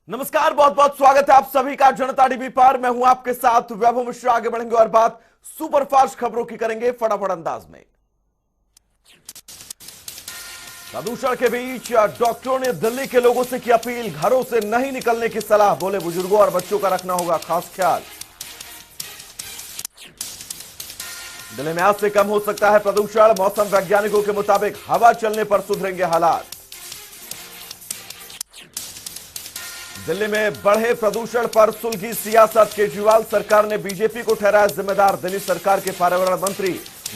नमस्कार, बहुत बहुत स्वागत है आप सभी का जनता टीवी पर। मैं हूं आपके साथ वैभव मिश्रा। आगे बढ़ेंगे और बात सुपरफास्ट खबरों की करेंगे फटाफट अंदाज में। प्रदूषण के बीच डॉक्टरों ने दिल्ली के लोगों से की अपील, घरों से नहीं निकलने की सलाह। बोले बुजुर्गों और बच्चों का रखना होगा खास ख्याल। दिल्ली में आज से कम हो सकता है प्रदूषण, मौसम वैज्ञानिकों के मुताबिक हवा चलने पर सुधरेंगे हालात। दिल्ली में बढ़े प्रदूषण पर सुलगी सियासत, केजरीवाल सरकार ने बीजेपी को ठहराया जिम्मेदार। दिल्ली सरकार के पर्यावरण मंत्री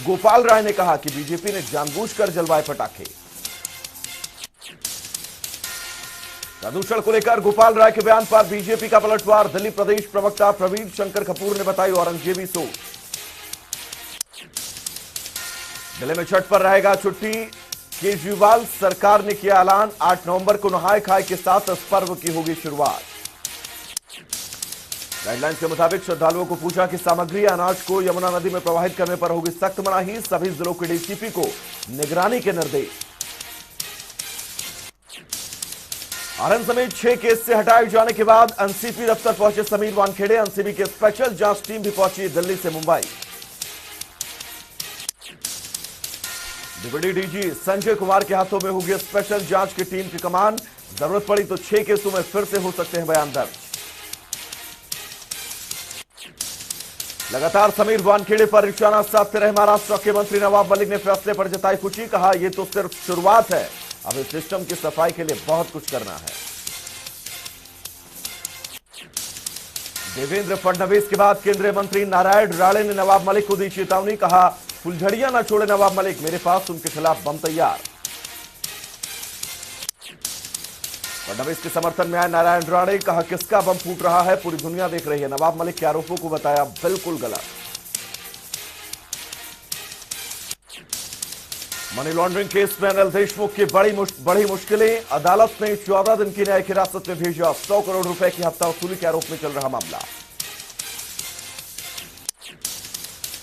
गोपाल राय ने कहा कि बीजेपी ने जानबूझकर जलवाए पटाखे। प्रदूषण को लेकर गोपाल राय के बयान पर बीजेपी का पलटवार। दिल्ली प्रदेश प्रवक्ता प्रवीण शंकर कपूर ने बताई औरंगजेबी सोच। दिल्ली में छठ पर रहेगा छुट्टी, केजरीवाल सरकार ने किया ऐलान। 8 नवंबर को नहाय खाए के साथ इस पर्व की होगी शुरुआत। गाइडलाइंस के मुताबिक श्रद्धालुओं को पूजा की सामग्री अनाज को यमुना नदी में प्रवाहित करने पर होगी सख्त मनाही। सभी जिलों के डीसीपी को निगरानी के निर्देश। आरएन समेत 6 केस से हटाए जाने के बाद एनसीपी दफ्तर पहुंचे समीर वानखेड़े। एनसीबी की स्पेशल जांच टीम भी पहुंची दिल्ली से मुंबई। डिप्टी डीजी संजय कुमार के हाथों में होगी स्पेशल जांच की टीम की कमान। जरूरत पड़ी तो 6 केसों में फिर से हो सकते हैं बयान दर्ज। लगातार समीर वानखेड़े पर निशाना साधते रहे महाराष्ट्र के मंत्री नवाब मलिक ने फैसले पर जताई खुशी। कहा यह तो सिर्फ शुरुआत है, अब इस सिस्टम की सफाई के लिए बहुत कुछ करना है। देवेंद्र फडणवीस के बाद केंद्रीय मंत्री नारायण राणे ने नवाब मलिक को दी चेतावनी। कहा फुलझड़ियां न छोड़े नवाब मलिक, मेरे पास उनके खिलाफ बम तैयार। फडणवीस के समर्थन में आए नारायण राणे। कहा किसका बम फूट रहा है पूरी दुनिया देख रही है। नवाब मलिक के आरोपों को बताया बिल्कुल गलत। मनी लॉन्ड्रिंग केस में अनिल देशमुख की बड़ी मुश्किलें। अदालत ने 14 दिन की न्यायिक हिरासत में भेजा। 100 करोड़ रुपए की हफ्ता वसूली के आरोप में चल रहा मामला।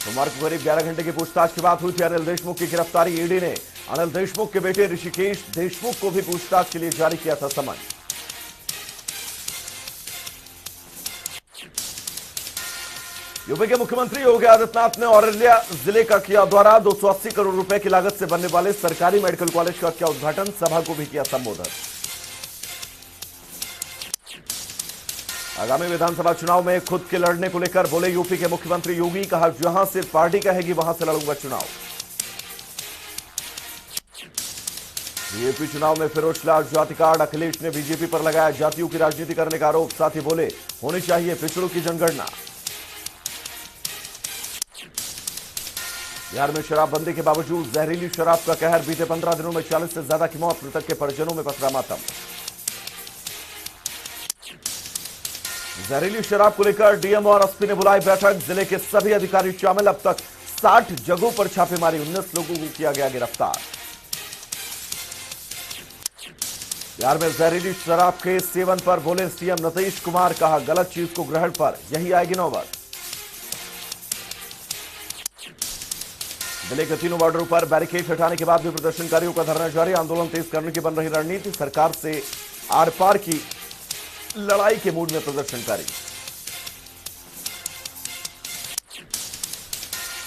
सोमवार को करीब 11 घंटे की पूछताछ के बाद हुई थी अनिल देशमुख की गिरफ्तारी। ईडी ने अनिल देशमुख के बेटे ऋषिकेश देशमुख को भी पूछताछ के लिए जारी किया था समन। यूपी के मुख्यमंत्री योगी आदित्यनाथ ने औरैया जिले का किया दौरा। 280 करोड़ रुपए की लागत से बनने वाले सरकारी मेडिकल कॉलेज का किया उद्घाटन। सभा को भी किया संबोधन। आगामी विधानसभा चुनाव में खुद के लड़ने को लेकर बोले यूपी के मुख्यमंत्री योगी। कहा जहां से पार्टी कहेगी वहां से लड़ूंगा चुनाव। यूपी चुनाव में फिरोजलाल जाति कार्ड, अखिलेश ने बीजेपी पर लगाया जातियों की राजनीति करने का आरोप। साथ ही बोले होनी चाहिए पिछड़ों की जनगणना। बिहार में शराबबंदी के बावजूद जहरीली शराब का कहर। बीते 15 दिनों में 40 से ज्यादा की मौत। मृतक के परिजनों में पसरा मातम। जहरीली शराब को लेकर डीएम और एसपी ने बुलाई बैठक। जिले के सभी अधिकारी शामिल। अब तक 60 जगहों पर छापेमारी। 19 लोगों को किया गया गिरफ्तार। बिहार में जहरीली शराब के सेवन पर बोले सीएम नीतीश कुमार। कहा गलत चीज को ग्रहण पर यही आएगी नौबत। जिले के तीनों बॉर्डरों पर बैरिकेड हटाने के बाद भी प्रदर्शनकारियों का धरना जारी। आंदोलन तेज करने की बन रही रणनीति। सरकार से आर पार की लड़ाई के मूड में प्रदर्शनकारी।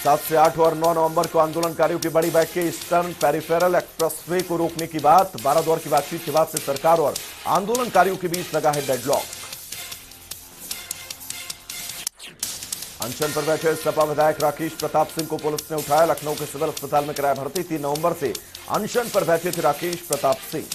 7 से 8 और 9 नवंबर को आंदोलनकारियों की बड़ी बैठकें। ईस्टर्न पेरिफेरल एक्सप्रेसवे को रोकने की बात। 12 दौर की बातचीत के बाद से सरकार और आंदोलनकारियों के बीच लगा है डेडलॉक। अनशन पर बैठे सपा विधायक राकेश प्रताप सिंह को पुलिस ने उठाया। लखनऊ के सिविल अस्पताल में कराया भर्ती। 3 नवंबर से अनशन पर बैठे थे राकेश प्रताप सिंह।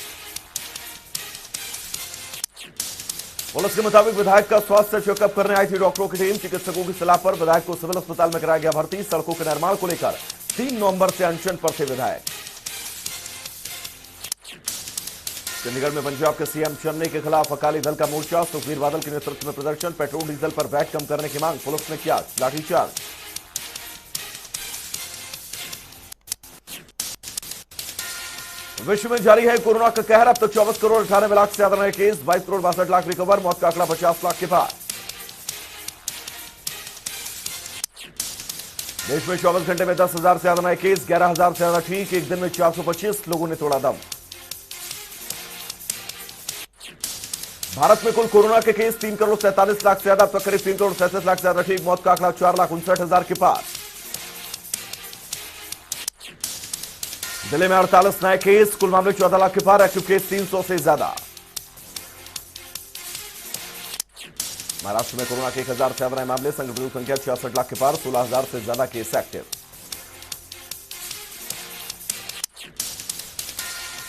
पुलिस के मुताबिक विधायक का स्वास्थ्य चेकअप करने आई थी डॉक्टरों की टीम। चिकित्सकों की सलाह पर विधायक को सिविल अस्पताल में कराया गया भर्ती। सड़कों के निर्माण को लेकर 3 नवंबर से अनशन पर थे विधायक। चंडीगढ़ में पंजाब के सीएम चन्नी के खिलाफ अकाली दल का मोर्चा। सुखबीर बादल के नेतृत्व में प्रदर्शन। पेट्रोल डीजल पर वैट कम करने की मांग। पुलिस ने किया लाठीचार्ज। विश्व में जारी है कोरोना का कहर। अब तक 24 करोड़ 98 लाख से ज्यादा नए केस। 22 करोड़ 62 लाख रिकवर। मौत का आंकड़ा 50 लाख के पार। देश में 24 घंटे में 10,000 से ज्यादा नए केस। 11,000 से ज्यादा ठीक। एक दिन में 425 लोगों ने तोड़ा दम। भारत में कुल कोरोना के केस 3,47,00,000 से ज्यादा, अब तक करीब 3,37,00,000 से ज्यादा ठीक। मौत का आंकड़ा 4,59,000 के पार। दिल्ली में 48 नए केस, कुल मामले 14 लाख के पार। एक्टिव केस 300 से ज्यादा। महाराष्ट्र में कोरोना के 1,000 से ज्यादा नए मामले, संक्रमितों की संख्या 66 लाख के पार। 16,000 से ज्यादा केस एक्टिव।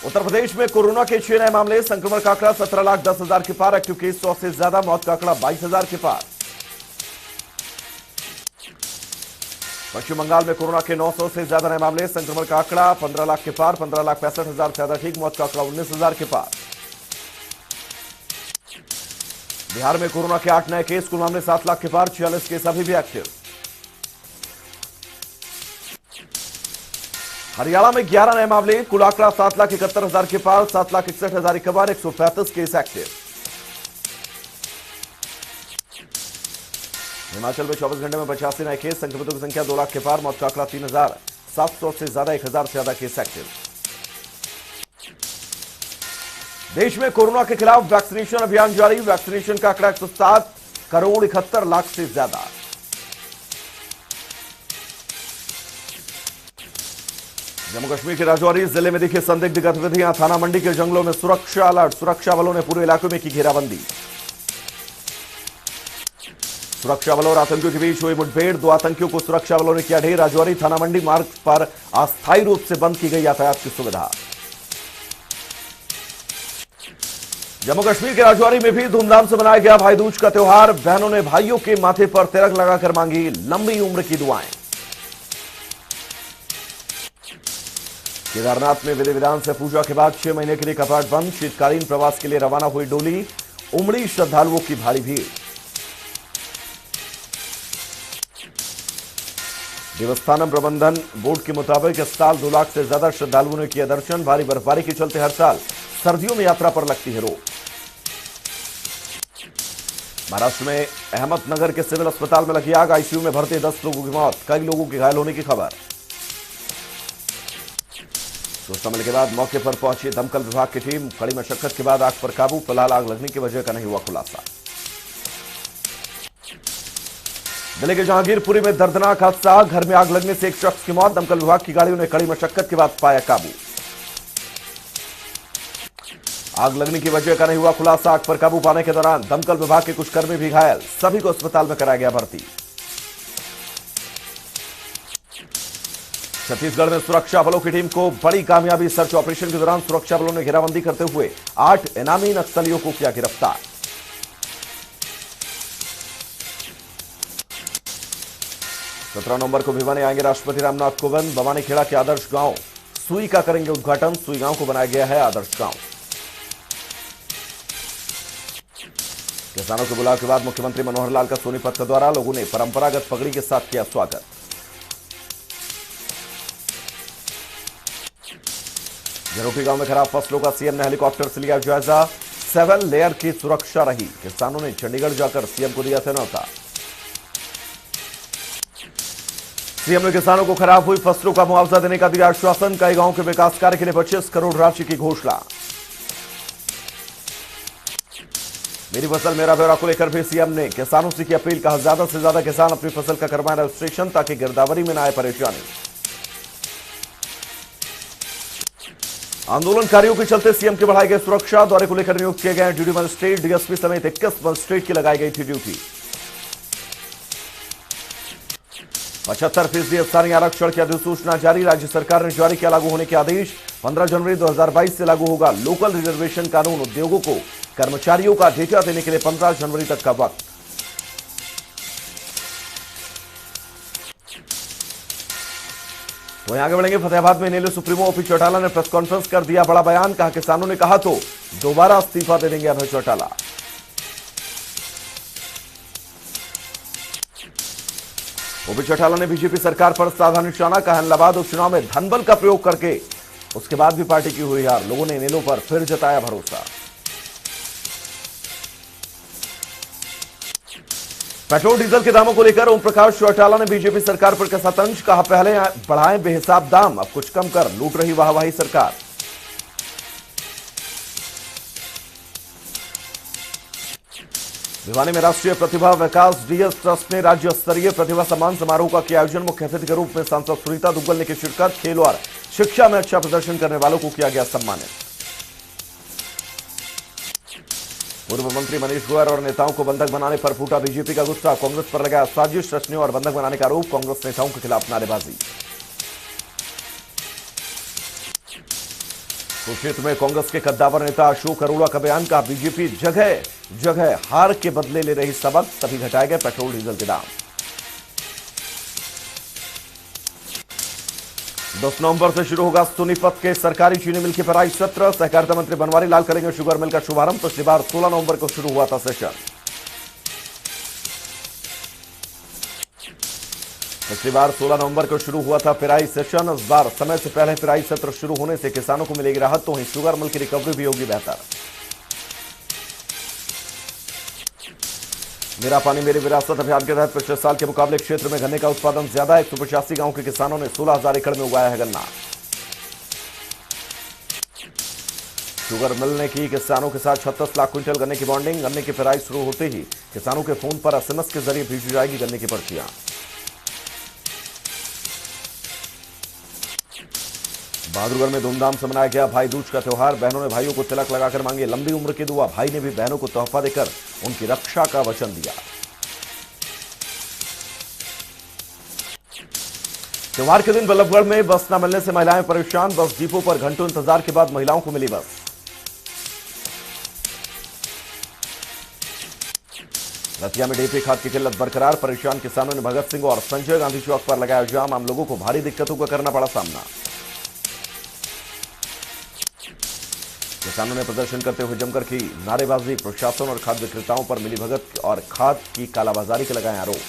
उत्तर प्रदेश में कोरोना के 6 नए मामले, संक्रमण का आंकड़ा 17,10,000 के पार। एक्टिव केस 100 से ज्यादा। मौत का आंकड़ा 22,000 के पार। पश्चिम बंगाल में कोरोना के 900 से ज्यादा नए मामले, संक्रमण का आंकड़ा 15 लाख के पार। 15,65,000 से ज्यादा ठीक। मौत का आंकड़ा 19,000 के पार। बिहार में कोरोना के 8 नए केस, कुल मामले 7 लाख के पार। 46 केस अभी भी एक्टिव। हरियाणा में 11 नए मामले, कुल आंकड़ा 7,71,000 के पार। 7,61,000 के पार। 135 केस एक्टिव। हिमाचल में 24 घंटे में 85 नए केस, संक्रमितों की संख्या 2 लाख के पार। मौत का आंकड़ा 3,700 से ज्यादा। 1,000 से ज्यादा केस एक्टिव। देश में कोरोना के खिलाफ वैक्सीनेशन अभियान जारी। वैक्सीनेशन का आंकड़ा 107,71,00,000 से ज्यादा। जम्मू कश्मीर के राजौरी जिले में दिखी संदिग्ध गतिविधियां। थाना मंडी के जंगलों में सुरक्षा अलर्ट। सुरक्षा बलों ने पूरे इलाके में की घेराबंदी। सुरक्षा बलों और आतंकियों के बीच हुई मुठभेड़। 2 आतंकियों को सुरक्षा बलों ने किया ढेर। राजौरी थाना मंडी मार्ग पर अस्थायी रूप से बंद की गई यातायात की सुविधा। जम्मू कश्मीर के राजौरी में भी धूमधाम से मनाया गया भाई दूज का त्योहार। बहनों ने भाइयों के माथे पर तिलक लगाकर मांगी लंबी उम्र की दुआएं। केदारनाथ में विधि विधान से पूजा के बाद 6 महीने के लिए कपाट बंद। शीतकालीन प्रवास के लिए रवाना हुई डोली। उमड़ी श्रद्धालुओं की भारी भीड़। देवस्थानम प्रबंधन बोर्ड के मुताबिक इस साल 2 लाख से ज्यादा श्रद्धालुओं ने किया दर्शन। भारी बर्फबारी के चलते हर साल सर्दियों में यात्रा पर लगती है रोक। महाराष्ट्र में अहमदनगर के सिविल अस्पताल में लगी आग। आईसीयू में भर्ती 10 लोगों की मौत, कई लोगों के घायल होने की खबर। सूचना मिलने के बाद मौके पर पहुंची दमकल विभाग की टीम। कड़ी मशक्कत के बाद आग पर काबू। फिलहाल आग लगने की वजह का नहीं हुआ खुलासा। दिल्ली के जहांगीरपुरी में दर्दनाक हादसा। घर में आग लगने से एक शख्स की मौत। दमकल विभाग की गाड़ियों ने कड़ी मशक्कत के बाद पाया काबू। आग लगने की वजह का नहीं हुआ खुलासा। आग पर काबू पाने के दौरान दमकल विभाग के कुछ कर्मी भी घायल। सभी को अस्पताल में कराया गया भर्ती। छत्तीसगढ़ में सुरक्षा बलों की टीम को बड़ी कामयाबी। सर्च ऑपरेशन के दौरान सुरक्षा बलों ने घेराबंदी करते हुए 8 इनामी नक्सलियों को किया गिरफ्तार। सत्रह नवंबर को भिवानी आएंगे राष्ट्रपति रामनाथ कोविंद। भवानी खेड़ा के आदर्श गांव सुई का करेंगे उद्घाटन। सुई गांव को बनाया गया है आदर्श गांव। किसानों के बुलाव के बाद मुख्यमंत्री मनोहर लाल का सोनीपत के द्वारा लोगों ने परंपरागत पगड़ी के साथ किया स्वागत। झरोटी गांव में खराब फसलों का सीएम ने हेलीकॉप्टर से लिया जायजा। 7 लेयर की सुरक्षा रही। किसानों ने चंडीगढ़ जाकर सीएम को दिया था न्यौता। सीएम ने किसानों को खराब हुई फसलों का मुआवजा देने का दिया आश्वासन। कई गांवों के विकास कार्य के लिए 25 करोड़ राशि की घोषणा। मेरी फसल मेरा ब्यौरा को लेकर भी सीएम ने किसानों से की अपील। कहा ज्यादा से ज्यादा किसान अपनी फसल का करवाएं रजिस्ट्रेशन ताकि गिरदावरी में न आए परेशानी। आंदोलनकारियों के चलते सीएम की बढ़ाई गई सुरक्षा। दौरे को लेकर नियुक्त किए गए ड्यूटी मजिस्ट्रेट। डीएसपी समेत 21 मजिस्ट्रेट की लगाई गई थी ड्यूटी। 75% स्थानीय आरक्षण की अधिसूचना जारी। राज्य सरकार ने जारी किया लागू होने के आदेश। 15 जनवरी 2022 से लागू होगा लोकल रिजर्वेशन कानून। उद्योगों को कर्मचारियों का डेटा देने के लिए 15 जनवरी तक का वक्त। वहीं आगे बढ़ेंगे। फतेहाबाद में नेलो सुप्रीमो ओपी चौटाला ने प्रेस कॉन्फ्रेंस कर दिया बड़ा बयान। कहा किसानों ने कहा तो दोबारा इस्तीफा दे देंगे अभय चौटाला। ओपी चौटाला ने बीजेपी सरकार पर साधा निशाना। कहा इलाहाबाद उपचुनाव में धनबल का प्रयोग करके उसके बाद भी पार्टी की हुई हार। लोगों ने नेलो पर फिर जताया भरोसा। पेट्रोल डीजल के दामों को लेकर ओम प्रकाश चौटाला ने बीजेपी सरकार पर कसा तंज। कहा पहले बढ़ाएं बेहिसाब दाम, अब कुछ कम कर लूट रही वाहवाही सरकार। भिवानी में राष्ट्रीय प्रतिभा विकास डीएस ट्रस्ट ने राज्य स्तरीय प्रतिभा सम्मान समारोह का किया आयोजन। मुख्य अतिथि के रूप में सांसद सुनीता दुग्गल ने की शिरकत। खेल और शिक्षा में अच्छा प्रदर्शन करने वालों को किया गया सम्मानित। पूर्व मंत्री मनीष गोयल और नेताओं को बंधक बनाने पर फूटा बीजेपी का गुस्सा। कांग्रेस पर लगाया साजिश रचने और बंधक बनाने का आरोप। कांग्रेस नेताओं के खिलाफ नारेबाजी। कुरुक्षेत्र में कांग्रेस के कद्दावर नेता अशोक अरोड़ा का बयान। का बीजेपी जगह जगह हार के बदले ले रही सबक, तभी घटाए गए पेट्रोल डीजल के दाम। 10 नवंबर से शुरू होगा सोनीपत के सरकारी चीनी मिल की पेराई सत्र। सहकारिता मंत्री बनवारी लाल करेंगे शुगर मिल का शुभारंभ। पिछली बार 16 नवंबर को शुरू हुआ था सेशन। पिछली बार 16 नवंबर को शुरू हुआ था पेराई सेशन। इस बार समय से पहले पेराई सत्र शुरू होने से किसानों को मिलेगी राहत, तो वहीं शुगर मिल की रिकवरी भी होगी बेहतर। मेरा पानी मेरी विरासत अभियान के तहत पिछले साल के मुकाबले क्षेत्र में गन्ने का उत्पादन ज्यादा। 185 गांव के किसानों ने 16,000 एकड़ में उगाया है गन्ना। शुगर मिल ने की किसानों के साथ 36 लाख क्विंटल गन्ने की बॉन्डिंग। गन्ने की पेराई शुरू होते ही किसानों के फोन पर एसएमएस के जरिए भेजी जाएगी गन्ने की पर्चियां। बहादुरगढ़ में धूमधाम से मनाया गया भाई दूज का त्योहार। बहनों ने भाइयों को तिलक लगाकर मांगी लंबी उम्र की दुआ। भाई ने भी बहनों को तोहफा देकर उनकी रक्षा का वचन दिया। त्योहार के दिन बल्लभगढ़ में बस न मिलने से महिलाएं परेशान। बस डिपो पर घंटों इंतजार के बाद महिलाओं को मिली बस। रतिया में डीएपी खाद की किल्लत बरकरार। परेशान किसानों ने भगत सिंह और संजय गांधी चौक पर लगाया जाम। आम लोगों को भारी दिक्कतों का करना पड़ा सामना। किसानों ने प्रदर्शन करते हुए जमकर की नारेबाजी। प्रशासन और खाद्य विक्रेताओं पर मिलीभगत और खाद की कालाबाजारी के लगाए आरोप।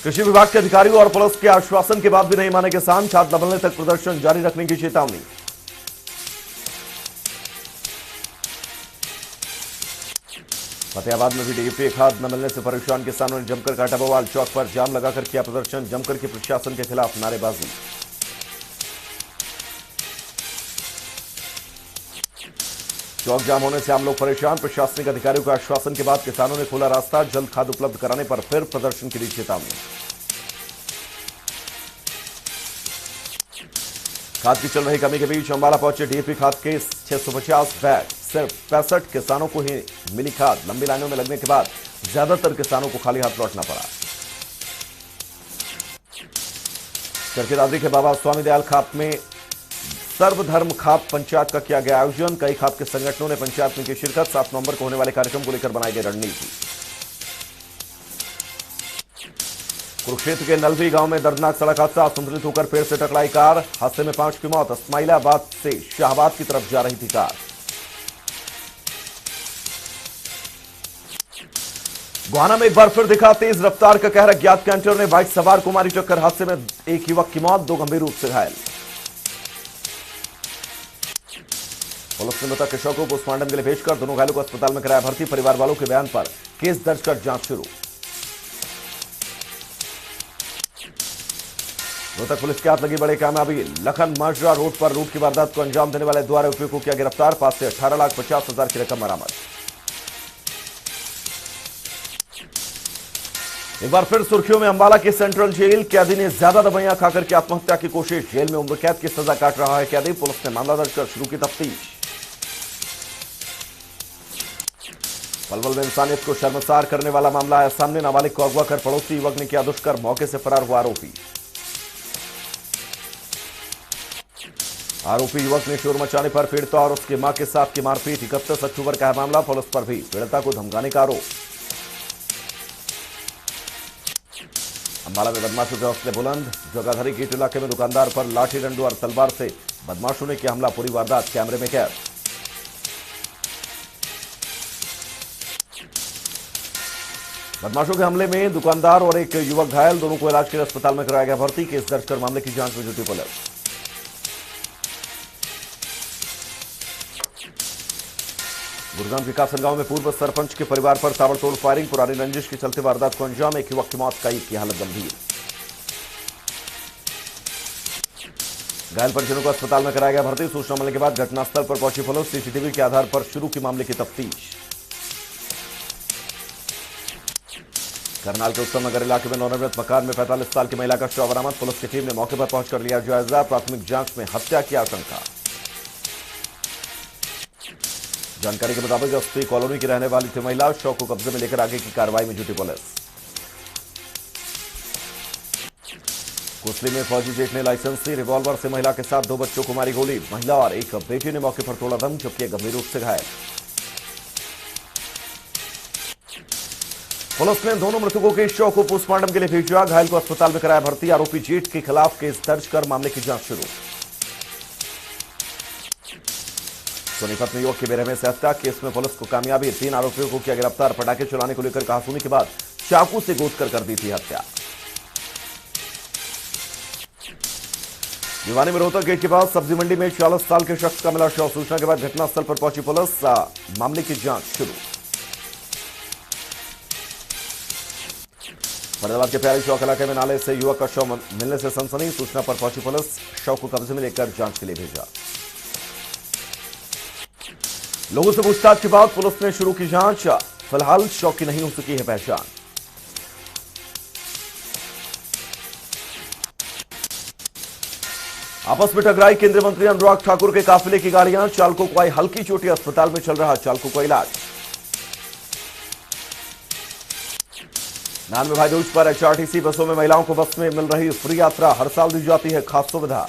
कृषि विभाग के अधिकारियों और पुलिस के आश्वासन के बाद भी नहीं माने किसान। खाद न मिलने तक प्रदर्शन जारी रखने की चेतावनी। फतेहाबाद में भी डीएपी खाद न मिलने से परेशान किसानों ने जमकर काटा बवाल। चौक पर जाम लगाकर किया प्रदर्शन। जमकर की प्रशासन के खिलाफ नारेबाजी। चौक जाम होने से आम लोग परेशान। प्रशासनिक अधिकारियों के आश्वासन के बाद किसानों ने खोला रास्ता। जल्द खाद उपलब्ध कराने पर फिर प्रदर्शन की दी चेतावनी। खाद की चल रही कमी के बीच अंबाला पहुंचे डीएपी खाद के 650 बैग। सिर्फ 65 किसानों को ही मिली खाद। लंबी लाइनों में लगने के बाद ज्यादातर किसानों को खाली हाथ लौटना पड़ा। चरखी दादरी के बाबा स्वामी दयाल खाप में सर्वधर्म खाप पंचायत का किया गया आयोजन। कई खाप के संगठनों ने पंचायत में की शिरकत। 7 नवंबर को होने वाले कार्यक्रम को लेकर बनाई गई रणनीति। कुरुक्षेत्र के नलवी गांव में दर्दनाक सड़क हादसा। संतुलित होकर पेड़ से टकराई कार। हादसे में 5 की मौत। इस्माइलाबाद से शाहबाद की तरफ जा रही थी कार। गोहाना में एक बार फिर दिखा तेज रफ्तार का कहर। अज्ञात कैंटर ने बाइक सवार को मारी टक्कर। हादसे में एक युवक की मौत, 2 गंभीर रूप से घायल। पुलिस ने मृतक के शव को पोस्टमार्टम के लिए भेजकर दोनों घायलों को अस्पताल में कराया भर्ती। परिवार वालों के बयान पर केस दर्ज कर जांच शुरू। रोहतक पुलिस के हाथ लगी बड़ी कामयाबी। लखन माजरा रोड पर लूट की वारदात को अंजाम देने वाले 2 आरोपियों को किया गिरफ्तार। पास से 18,50,000 की रकम बरामद। एक बार फिर सुर्खियों में अंबाला की सेंट्रल जेल। कैदी ने ज्यादा दवाइयां खाकर की आत्महत्या की कोशिश। जेल में उम्र कैद की सजा काट रहा है कैदी। पुलिस ने मामला दर्ज कर शुरू की तफ्तीश। पलवल में इंसानियत को शर्मसार करने वाला मामला आया सामने। नाबालिग को अगवा कर पड़ोसी युवक ने किया दुष्कर्म। मौके से फरार हुआ आरोपी। आरोपी युवक ने शोर मचाने पर पीड़िता और उसकी मां के साथ की मारपीट। 31 अक्टूबर का है मामला। पुलिस पर भी पीड़िता को धमकाने का आरोप। अंबाला में बदमाशों के हौसले बुलंद। जगाधरी गेट इलाके में दुकानदार पर लाठी डंडू और तलवार से बदमाशों ने किया हमला। पूरी वारदात कैमरे में कैद। बदमाशों के हमले में दुकानदार और एक युवक घायल। दोनों को इलाज के लिए अस्पताल में कराया गया भर्ती। केस दर्ज कर मामले की जांच में जुटी पुलिस। गुरुग्राम के कासनगांव में पूर्व सरपंच के परिवार पर ताबड़तोड़ फायरिंग। पुरानी रंजिश के चलते वारदात को अंजाम। एक युवक की मौत, कई की हालत गंभीर। घायल परिजनों को अस्पताल में कराया गया भर्ती। सूचना मिलने के बाद घटनास्थल पर पहुंची पुलिस। सीसीटीवी के आधार पर शुरू की मामले की तफ्तीश। करनाल के उत्तम नगर इलाके में नवनिर्मित मकान में 45 साल की महिला का शव बरामद। पुलिस की टीम ने मौके पर पहुंचकर लिया जायजा। प्राथमिक जांच में हत्या की आशंका। जानकारी के मुताबिक अस्सी कॉलोनी की रहने वाली थी महिला। शव को कब्जे में लेकर आगे की कार्रवाई में जुटी पुलिस। कुसली में फौजी जेठ ने लाइसेंसी रिवॉल्वर से महिला के साथ 2 बच्चों को मारी गोली। महिला और एक बेटी ने मौके पर तोड़ा दम, जबकि गंभीर रूप से घायल। पुलिस ने दोनों मृतकों के शव को पोस्टमार्टम के लिए भेजा। घायल को अस्पताल में कराया भर्ती। आरोपी जेठ के खिलाफ केस दर्ज कर मामले की जांच शुरू। सोनीपत में युवक की बेरहमी से हत्या केस में पुलिस को कामयाबी। 3 आरोपियों को किया गिरफ्तार। पटाखे चलाने को लेकर कहासुनी के बाद चाकू से गोदकर कर दी थी हत्या। भिवानी में रोहतक गेट के पास सब्जी मंडी में 40 साल के शख्स का मिला शव। सूचना के बाद घटनास्थल पर पहुंची पुलिस। मामले की जांच शुरू। फरीदाबाद के प्यारी चौक इलाके में नाले से युवक का शव मिलने से सनसनी। सूचना पर पहुंची पुलिस। शव को कब्जे में लेकर जांच के लिए भेजा। लोगों से पूछताछ के बाद पुलिस ने शुरू की जांच। फिलहाल शव की नहीं हो सकी है पहचान। आपस में टकराई केंद्रीय मंत्री अनुराग ठाकुर के काफिले की गाड़ियां। चालकों को आई हल्की चोटी। अस्पताल में चल रहा चालकों का इलाज। नान में भाई दूज पर एचआरटीसी बसों में महिलाओं को बस में मिल रही फ्री यात्रा। हर साल दी जाती है खास सुविधा।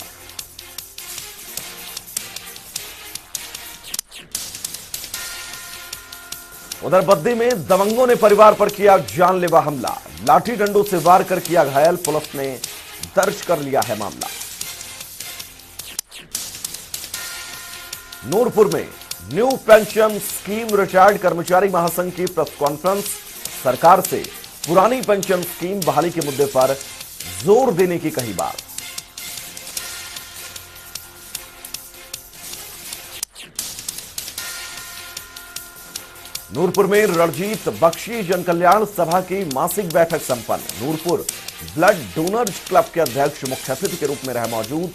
उधर बद्दी में दबंगों ने परिवार पर किया जानलेवा हमला। लाठी डंडों से वार कर किया घायल। पुलिस ने दर्ज कर लिया है मामला। नूरपुर में न्यू पेंशन स्कीम रिटायर्ड कर्मचारी महासंघ की प्रेस कॉन्फ्रेंस। सरकार से पुरानी पेंशन स्कीम बहाली के मुद्दे पर जोर देने की कही बात। नूरपुर में रणजीत बख्शी जन कल्याण सभा की मासिक बैठक संपन्न। नूरपुर ब्लड डोनर्स क्लब के अध्यक्ष मुख्य अतिथि के रूप में रहे मौजूद।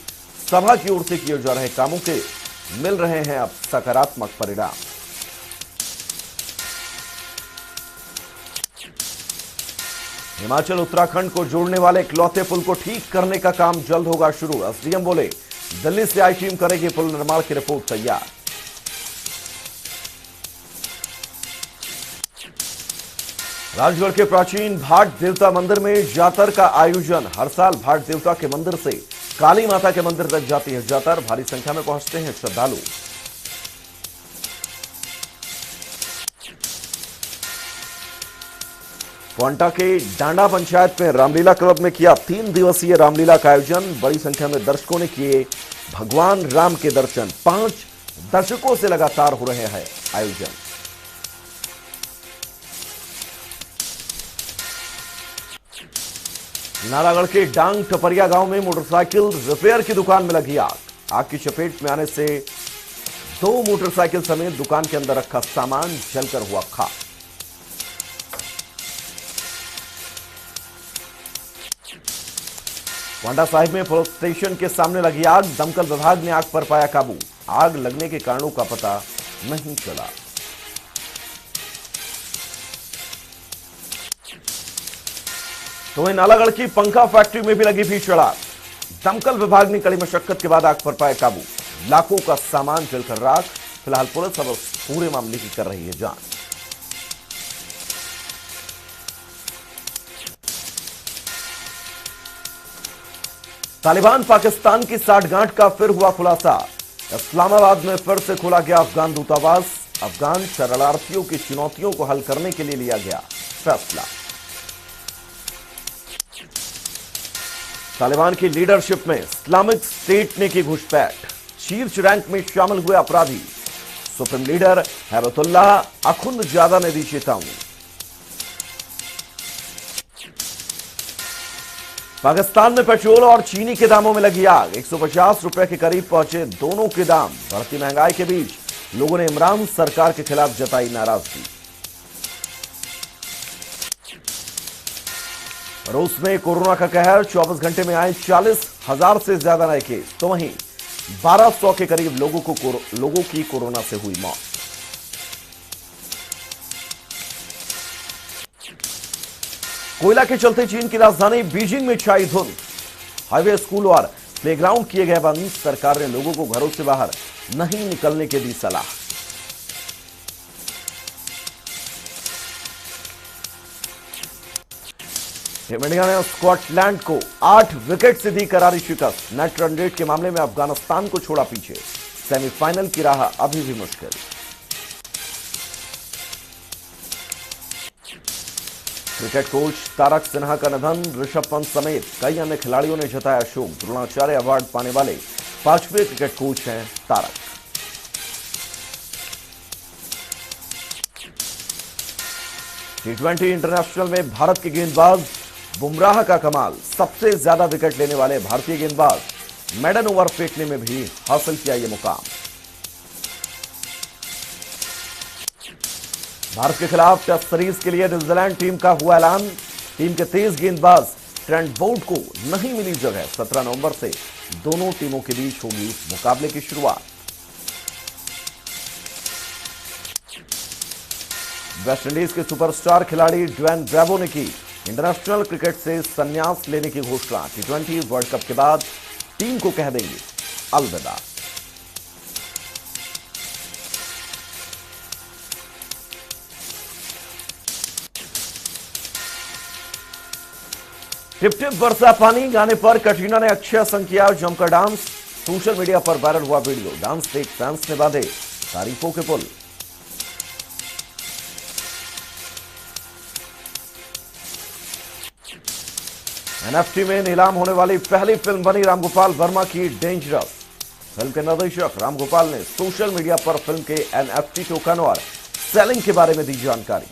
सभा की ओर से किए जा रहे कामों के मिल रहे हैं अब सकारात्मक परिणाम। हिमाचल उत्तराखंड को जोड़ने वाले इकलौते पुल को ठीक करने का काम जल्द होगा शुरू। एसडीएम बोले, दिल्ली से आई टीम करेगी पुल निर्माण की रिपोर्ट तैयार। राजगढ़ के प्राचीन भाट देवता मंदिर में जातर का आयोजन। हर साल भाट देवता के मंदिर से काली माता के मंदिर तक जाती है जातर। भारी संख्या में पहुंचते हैं श्रद्धालु। पोंटा के डांडा पंचायत में रामलीला क्लब में किया 3 दिवसीय रामलीला का आयोजन। बड़ी संख्या में दर्शकों ने किए भगवान राम के दर्शन। 5 दशकों से लगातार हो रहे हैं आयोजन। नालागढ़ के डांग टपरिया गांव में मोटरसाइकिल रिपेयर की दुकान में लगी आग। आग की चपेट में आने से 2 मोटरसाइकिल समेत दुकान के अंदर रखा सामान जलकर हुआ खाक। पांडा साहिब में पुलिस स्टेशन के सामने लगी आग। दमकल विभाग ने आग पर पाया काबू। आग लगने के कारणों का पता नहीं चला। तो वहीं नालागढ़ की पंखा फैक्ट्री में भी लगी भीषण आग। दमकल विभाग ने कड़ी मशक्कत के बाद आग पर पाया काबू। लाखों का सामान जलकर राख। फिलहाल पुलिस अब पूरे मामले की कर रही है जांच। तालिबान पाकिस्तान की साठगांठ का फिर हुआ खुलासा। इस्लामाबाद में फिर से खोला गया अफगान दूतावास। अफगान शरणार्थियों की चुनौतियों को हल करने के लिए लिया गया फैसला। तालिबान की लीडरशिप में इस्लामिक स्टेट ने की घुसपैठ। शीर्ष रैंक में शामिल हुए अपराधी। सुप्रीम लीडर हैबतुल्लाह अखुंदजादा ने दी चेतावनी। पाकिस्तान में पेट्रोल और चीनी के दामों में लगी आग। 150 रुपए के करीब पहुंचे दोनों के दाम। बढ़ती महंगाई के बीच लोगों ने इमरान सरकार के खिलाफ जताई नाराजगी। रूस में कोरोना का कहर। 24 घंटे में आए 40 1000 से ज्यादा नए केस, तो वहीं 1200 के करीब लोगों की कोरोना से हुई मौत। कोयला के चलते चीन की राजधानी बीजिंग में छाई धुंध। हाईवे, स्कूल और प्लेग्राउंड किए गए बंद। सरकार ने लोगों को घरों से बाहर नहीं निकलने की दी सलाह। टीम इंडिया ने स्कॉटलैंड को 8 विकेट से दी करारी शिकस्त। नेट रन रेट के मामले में अफगानिस्तान को छोड़ा पीछे। सेमीफाइनल की राह अभी भी मुश्किल। क्रिकेट कोच तारक सिन्हा का निधन। ऋषभ पंत समेत कई अन्य खिलाड़ियों ने जताया शोक। द्रोणाचार्य अवार्ड पाने वाले 5वें क्रिकेट कोच हैं तारक। T20 इंटरनेशनल में भारत के गेंदबाज बुमराह का कमाल। सबसे ज्यादा विकेट लेने वाले भारतीय गेंदबाज। मेडन ओवर फेंकने में भी हासिल किया यह मुकाम। भारत के खिलाफ टेस्ट सीरीज के लिए न्यूजीलैंड टीम का हुआ ऐलान। टीम के तेज गेंदबाज ट्रेंट बोल्ट को नहीं मिली जगह। 17 नवंबर से दोनों टीमों के बीच होगी मुकाबले की शुरुआत। वेस्टइंडीज के सुपरस्टार खिलाड़ी ड्वेन ब्रेवो ने की इंटरनेशनल क्रिकेट से संन्यास लेने की घोषणा। T20 वर्ल्ड कप के बाद टीम को कह देंगे अलविदा। टिप टिप बरसा पानी गाने पर कटरीना ने अक्षय संग किया जमकर डांस। सोशल मीडिया पर वायरल हुआ वीडियो। डांस देख फैंस ने बांधे तारीफों के पुल। एनएफटी में नीलाम होने वाली पहली फिल्म बनी रामगोपाल वर्मा की डेंजरस। फिल्म के निर्देशक रामगोपाल ने सोशल मीडिया पर फिल्म के एनएफटी टोकन और सेलिंग के बारे में दी जानकारी।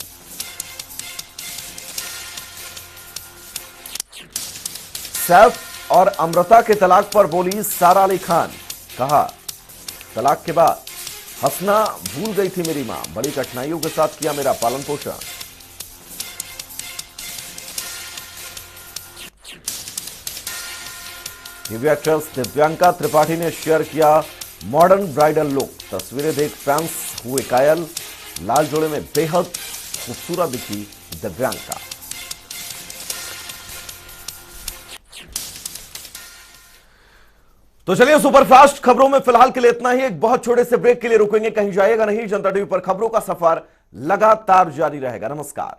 सैफ और अमृता के तलाक पर बोली सारा अली खान। कहा, तलाक के बाद हंसना भूल गई थी मेरी मां। बड़ी कठिनाइयों के साथ किया मेरा पालन पोषण। टीवी एक्ट्रेस दिव्यांका त्रिपाठी ने शेयर किया मॉडर्न ब्राइडल लुक। तस्वीरें देख फैंस हुए कायल। लाल जोड़े में बेहद खूबसूरत दिखी दिव्यांका। तो चलिए सुपरफास्ट खबरों में फिलहाल के लिए इतना ही। एक बहुत छोटे से ब्रेक के लिए रुकेंगे, कहीं जाइएगा नहीं। जनता टीवी पर खबरों का सफर लगातार जारी रहेगा। नमस्कार।